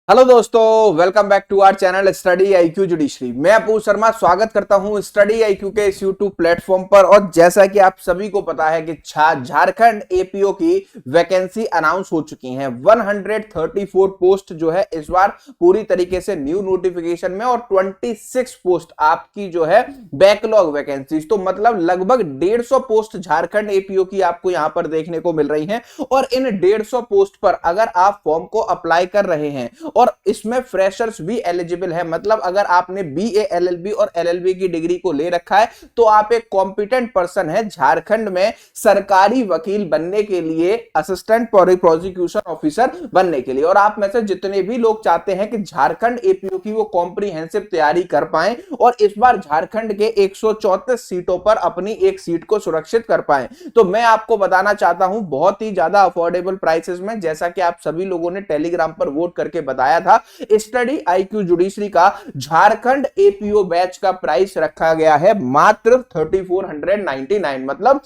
Hello दोस्तों, welcome back to our channel study IQ judiciary. मैं अपूर्व शर्मा स्वागत करता हूं स्टडी आईक्यू के इस यूट्यूब प्लेटफॉर्म पर। और जैसा कि आप सभी को पता है कि झारखंड एपीओ की वैकेंसी अनाउंस हो चुकी हैं। 134 पोस्ट जो है इस बार पूरी तरीके से न्यू नोटिफिकेशन में, और 26 पोस्ट आपकी जो है बैकलॉग वैकेंसी। तो मतलब लगभग 150 पोस्ट झारखंड एपीओ की आपको यहां पर देखने को मिल रही हैं। और इन 150 पोस्ट पर अगर आप फॉर्म को अप्लाई कर रहे हैं, और इसमें फ्रेशर्स भी एलिजिबल है, मतलब अगर आपने बीए एलएलबी और एलएलबी की डिग्री को ले रखा है तो आप एक कॉम्पिटेंट पर्सन है झारखंड में सरकारी वकील बनने के लिए, असिस्टेंट प्रोसिक्यूशन ऑफिसर बनने के लिए। और आप में से जितने भी लोग चाहते हैं कि झारखंड एपीओ की वो कॉम्प्रिहेंसिव तैयारी कर पाएं और इस बार झारखंड के 134 सीटों पर अपनी एक सीट को सुरक्षित कर पाएं, तो मैं आपको बताना चाहता हूं बहुत ही ज्यादा अफोर्डेबल प्राइसेस में, जैसा कि आप सभी लोगों ने टेलीग्राम पर वोट करके बताया था, स्टडी आईक्यू जुडिशरी का झारखंड एपीओ बैच का प्राइस रखा गया है मात्र 3499। मतलब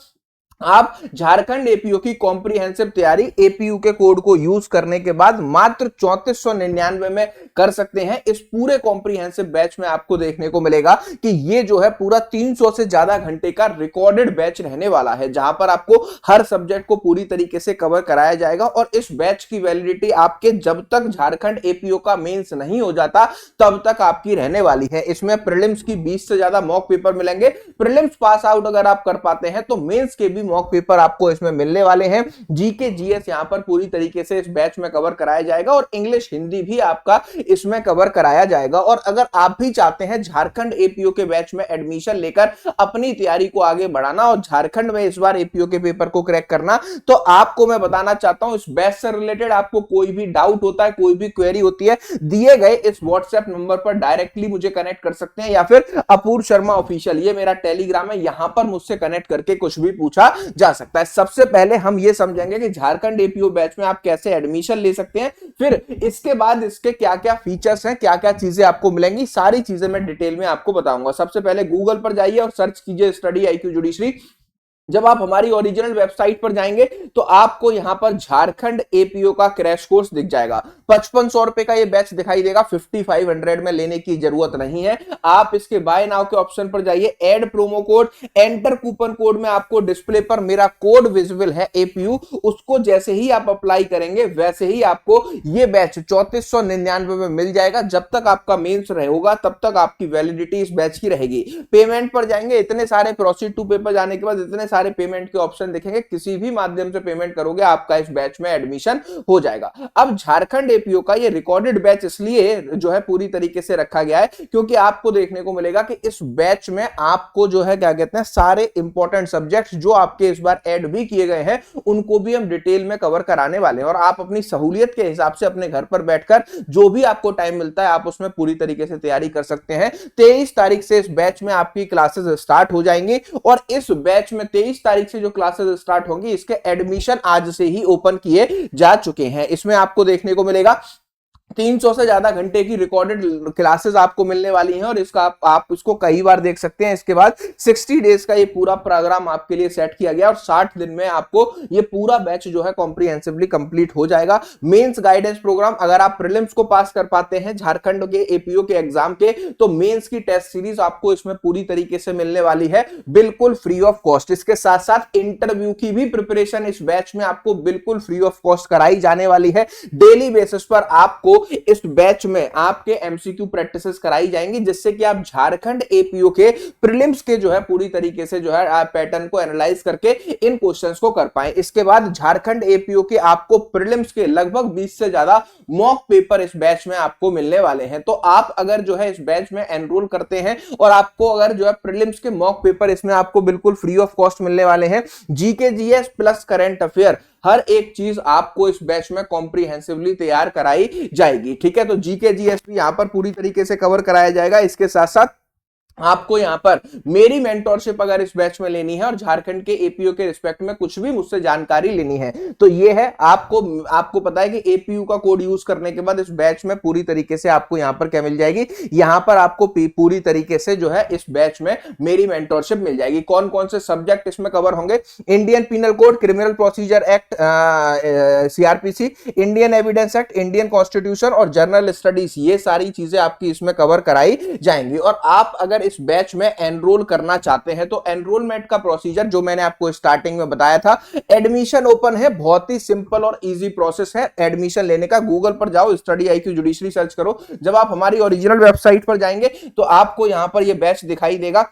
आप झारखंड एपीओ की कॉम्प्रिहेंसिव तैयारी एपीयू के कोड को यूज करने के बाद मात्र 3499 में कर सकते हैं। इस पूरे कॉम्प्रिहेंसिव बैच में आपको देखने को मिलेगा कि ये जो है पूरा 300 से ज्यादा घंटे का रिकॉर्डेड बैच रहने वाला है, जहां पर आपको हर सब्जेक्ट को पूरी तरीके से कवर कराया जाएगा। और इस बैच की वैलिडिटी आपके जब तक झारखंड एपीओ का मेंस नहीं हो जाता तब तक आपकी रहने वाली है। इसमें प्रीलिम्स की 20 से ज्यादा मॉक पेपर मिलेंगे। प्रीलिम्स पास आउट अगर आप कर पाते हैं तो मेंस के भी मॉक पेपर आपको इसमें मिलने वाले हैं। जीके जीएस यहां पर पूरी तरीके से इस बैच में कवर कराया जाएगा, और इंग्लिश हिंदी भी आपका इसमें कवर कराया जाएगा। और अगर आप भी चाहते हैं झारखंड एपीओ के बैच में एडमिशन लेकर अपनी तैयारी को आगे बढ़ाना और झारखंड में इस बार एपीओ के पेपर को क्रैक करना, तो आपको मैं बताना चाहता हूं इस बैच से रिलेटेड आपको कोई भी डाउट होता है, कोई भी क्वेरी होती है, दिए गए इस व्हाट्सएप नंबर पर डायरेक्टली मुझे कनेक्ट कर सकते हैं, या फिर अपूर्व शर्मा ऑफिशियल ये मेरा टेलीग्राम है, यहां पर मुझसे कनेक्ट करके कुछ भी पूछा जा सकता है। सबसे पहले हम ये समझेंगे कि झारखंड एपीओ बैच में आप कैसे एडमिशन ले सकते हैं, फिर इसके बाद इसके क्या क्या फीचर्स हैं, क्या क्या चीजें आपको मिलेंगी, सारी चीजें मैं डिटेल में आपको बताऊंगा। सबसे पहले गूगल पर जाइए और सर्च कीजिए स्टडी आईक्यू जुडिशरी। जब आप हमारी ओरिजिनल वेबसाइट पर जाएंगे तो आपको यहां पर झारखंड एपीओ का क्रैश कोर्स दिख जाएगा। 5500 रुपए का ये बैच दिखाई देगा, 5500 में लेने की जरूरत नहीं है। आप इसके बाय नाउ के ऑप्शन पर जाइए, add promo code, enter coupon code में आपको डिस्प्ले पर मेरा कोड विजिबल है एपीयू, उसको जैसे ही आप अप्लाई करेंगे वैसे ही आपको ये बैच 3499 में मिल जाएगा। जब तक आपका मेंस होगा तब तक आपकी वैलिडिटी इस बैच की रहेगी। पेमेंट पर जाएंगे, इतने सारे प्रोसीड टू पेपर जाने के बाद इतने सारे पेमेंट के ऑप्शन दिखेंगे, किसी भी माध्यम से पेमेंट करोगे आपका इस बैच में एडमिशन हो जाएगा। अब झारखंड एपीओ का ये रिकॉर्डेड बैच इसलिए जो है पूरी तरीके से रखा गया है क्योंकि आपको देखने को मिलेगा कि इस बैच में आपको जो है क्या कहते हैं सारे इंपॉर्टेंट सब्जेक्ट्स जो आपके इस बार ऐड भी किए गए हैं उनको भी हम डिटेल में कवर कराने वाले हैं। और आप अपनी सहूलियत के हिसाब से अपने घर पर बैठकर जो भी आपको टाइम मिलता है आप उसमें पूरी तरीके से तैयारी कर सकते हैं। 23 तारीख से इस बैच में आपकी क्लासेस स्टार्ट हो जाएंगी, और इस बैच में 23 तारीख से जो क्लासेस स्टार्ट होंगी इसके एडमिशन आज से ही ओपन किए जा चुके हैं। इसमें आपको देखने को मिलेगा 300 से ज्यादा घंटे की रिकॉर्डेड क्लासेस आपको मिलने वाली हैं, और इसका आप इसको कई बार देख सकते हैं। इसके बाद 60 डेज का ये पूरा प्रोग्राम आपके लिए सेट किया गया, और 60 दिन में आपको ये पूरा बैच जो है कॉम्प्रिहेंसिवली कंप्लीट हो जाएगा। मेंस गाइडेंस प्रोग्राम, अगर आप प्रीलिम्स को पास कर पाते हैं झारखंड के एपीओ के एग्जाम के, तो मेंस की टेस्ट सीरीज आपको इसमें पूरी तरीके से मिलने वाली है, बिल्कुल फ्री ऑफ कॉस्ट। इसके साथ साथ इंटरव्यू की भी प्रिपरेशन इस बैच में आपको बिल्कुल फ्री ऑफ कॉस्ट कराई जाने वाली है। डेली बेसिस पर आपको इस बैच में आपके एमसीक्यू प्रैक्टिसेस कराई जाएंगी, जिससे कि आप झारखंड एपीओ के प्रीलिम्स के जो है पूरी तरीके से जो है आप पैटर्न को एनालाइज करके इन क्वेश्चंस को कर पाए। इसके बाद झारखंड एपीओ के आपको प्रीलिम्स के लगभग 20 से ज्यादा मॉक पेपर इस बैच में आपको मिलने वाले हैं। तो आप अगर जो है इस बैच में एनरोल करते हैं और आपको अगर जो है प्रीलिम्स के मॉक पेपर इसमें आपको बिल्कुल फ्री ऑफ कॉस्ट मिलने वाले हैं। GK GS plus current affair हर एक चीज आपको इस बैच में कॉम्प्रिहेंसिवली तैयार कराई जाएगी। ठीक है, तो जीके जीएस भी यहां पर पूरी तरीके से कवर कराया जाएगा। इसके साथ साथ आपको यहां पर मेरी मेंटोरशिप अगर इस बैच में लेनी है और झारखंड के एपीओ के रिस्पेक्ट में कुछ भी मुझसे जानकारी लेनी है तो ये है। आपको पता है कि एपीयू का कोड यूज करने के बाद इस बैच में पूरी तरीके से आपको यहां पर क्या मिल जाएगी, यहां पर आपको पूरी तरीके से जो है इस बैच में मेरी मेंटोरशिप मिल जाएगी। कौन कौन से सब्जेक्ट इसमें कवर होंगे, Indian penal code, criminal procedure act CrPC, Indian evidence act, Indian constitution और जर्नल स्टडीज, ये सारी चीजें आपकी इसमें कवर कराई जाएंगी। और आप अगर इस बैच में एनरोल करना चाहते हैं तो एनरोलमेंट का प्रोसीजर जो मैंने आपको स्टार्टिंग में बताया था, एडमिशन ओपन है, बहुत ही सिंपल और इजी प्रोसेस है एडमिशन लेने का। गूगल पर जाओ, स्टडी आईक्यू जुडिशरी सर्च करो, जब आप हमारी ओरिजिनल वेबसाइट पर जाएंगे तो आपको यहां पर यह बैच दिखाई देगा,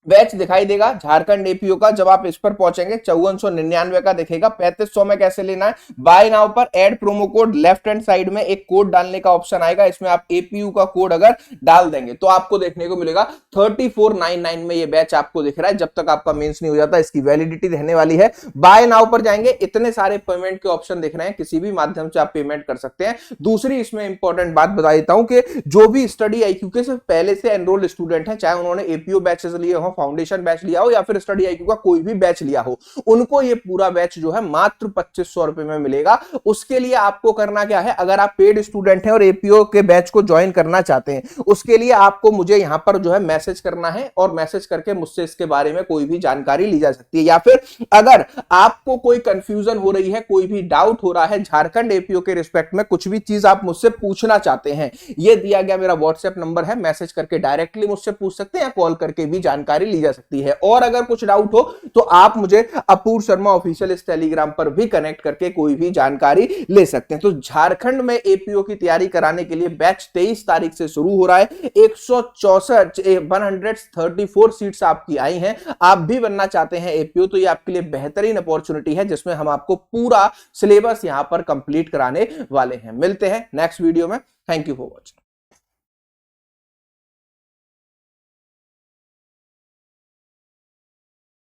बैच दिखाई देगा झारखंड एपीओ का। जब आप इस पर पहुंचेंगे 5499 का दिखेगा, 3500 में कैसे लेना है, बाय नाउ पर add promo code, left hand side में एक कोड डालने का ऑप्शन आएगा, इसमें आप एपीयू का कोड अगर डाल देंगे तो आपको देखने को मिलेगा 3499 में ये बैच आपको दिख रहा है। जब तक आपका मेंस नहीं हो जाता इसकी वैलिडिटी रहने वाली है। बाय नाउ पर जाएंगे, इतने सारे पेमेंट के ऑप्शन दिख रहे हैं, किसी भी माध्यम से आप पेमेंट कर सकते हैं। दूसरी इसमें इंपॉर्टेंट बात बता देता हूं कि जो भी स्टडी आईक्यू के पहले से एनरोल्ड स्टूडेंट हैं, चाहे उन्होंने एपीओ बैचेस लिए हो, फाउंडेशन बैच लिया हो या फिर स्टडी आईक्यू का कोई भी बैच लिया हो, उनको ये पूरा बैच जो है मात्र 2500 रुपए में मिलेगा। उसके लिए आपको करना क्या है, अगर आप पेड स्टूडेंट हैं और एपीओ के बैच को ज्वाइन करना चाहते हैं, उसके लिए आपको मुझे यहां पर जो है मैसेज करना है और मैसेज करके मुझसे इसके बारे में कोई भी जानकारी ली जा सकती है। या फिर अगर आपको कोई कंफ्यूजन हो रही है, कोई भी डाउट हो रहा है झारखंड एपीओ के रिस्पेक्ट में, कुछ भी चीज आप मुझसे पूछना चाहते हैं, ये दिया गया मेरा व्हाट्सएप नंबर है, मैसेज करके डायरेक्टली मुझसे पूछ सकते हैं या कॉल करके भी जानकारी ली जा सकती है। और अगर कुछ डाउट हो तो आप मुझे अपूर्व शर्मा ऑफिशियल इस टेलीग्राम पर भी कनेक्ट करके कोई भी जानकारी ले सकते हैं। तो झारखंड में एपीओ की तैयारी कराने के लिए बैच 23 तारीख से शुरू हो रहा है। 134 सीट्स आपकी आई हैं। आप भी बनना चाहते हैं एपीओ तो ये आपके लिए बेहतरीन अपॉर्चुनिटी है, जिसमें हम आपको पूरा सिलेबस यहां पर कंप्लीट कराने वाले हैं। मिलते हैं नेक्स्ट वीडियो में। Thank you for watching.